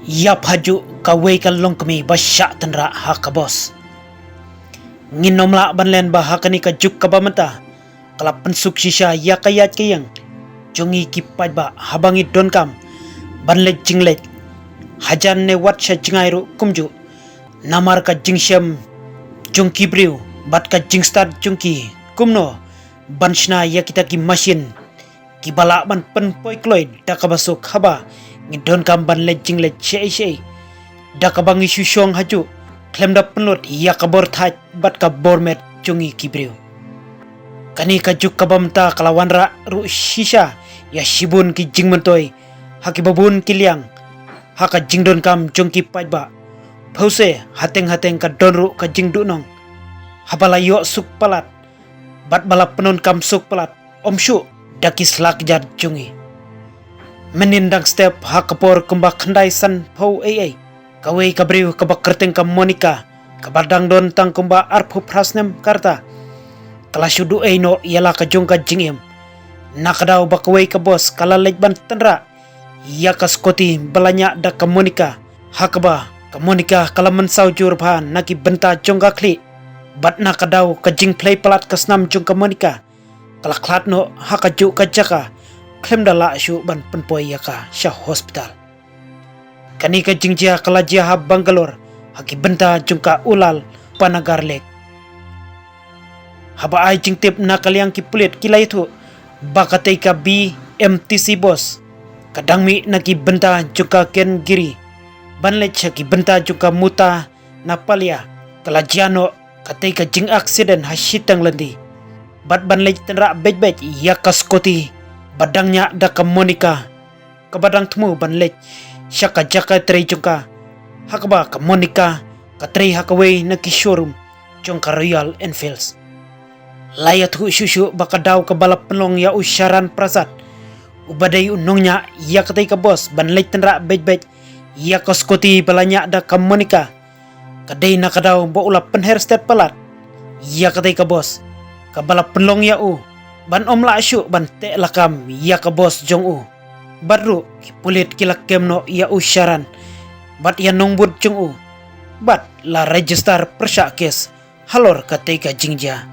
Yap haju kawai kalong kami basyak tenra haka bos. Nginom la banlen bah hakani ka juk ka bamata. Kala pensuk shisha ya kayat kayang. Jongi kipaj ba habangi don kam. Banlet jinglet. Hajan ne wat sya jingairu kumju. Namar ka jingsyam jongki briu. Bat ka jingstar jongki kumno. Banshna ya kita ki masin. Kibala ban penpoi kloid dakabasuk haba. Ngidon kam ban lejing le che dakabangi syusyong haju klem da penlut ya kabor thaj bat ka bormet jungi kibriu kani kajuk kabamta kalawan ra ru shisha ya shibun ki jingmentoi haki babun kiliang haka jingdon kam jongki pajba phause hateng ka donru ka jingdu nong habala yo suk palat bat bala penon kam suk palat omshu dakis lak jar jungi menindang step hakapor kumbak khandai san phau ai kawai kabriu kabak kerteng kam monika kabadang don tang kumba arphu prasnem karta kalashudu no yala ka jongka jingem nakadau bakawai ka bos kala lejban tenra ya kaskoti balanya da ka monika hakaba ka monika kala mensau jurban naki benta jongka kli bat nakadau ka jing play palat kasnam jongka monika kala klatno hakaju ka jaka klem dala syu ban penpoi yaka syah hospital kani ka jingjia kalajia ha Bangalore haki benta jungka ulal panagar lek haba ai jingtip na kalyang ki pulit kilai thu bakatai ka BMTC bos kadangmi naki benta jungka ken giri banle chaki benta jungka muta na palia kalajiano katai ka jing accident ha shitang lendi bat banle tenra bej yakas koti badangnya da ka monika kabadang temu banlej syaka jaka trei jongka hakaba ka monika ka trei hakaway na ki showroom jongka Royal Enfields layat hu shushu bakadaw ka balap penlong ya usyaran prasat ubaday unongnya ya katay ka boss banlej tenra bej ya koskoti balanya da ka monika kaday nakadaw bo ulap penhairstep palat ya katay ka boss ka balap penlong ya ban om la syu ban te lakam ya ka bos jong badru pulit kilak kemno ya usyaran bat ya nongbut jong bat la register persya kes halor ka te ka jingja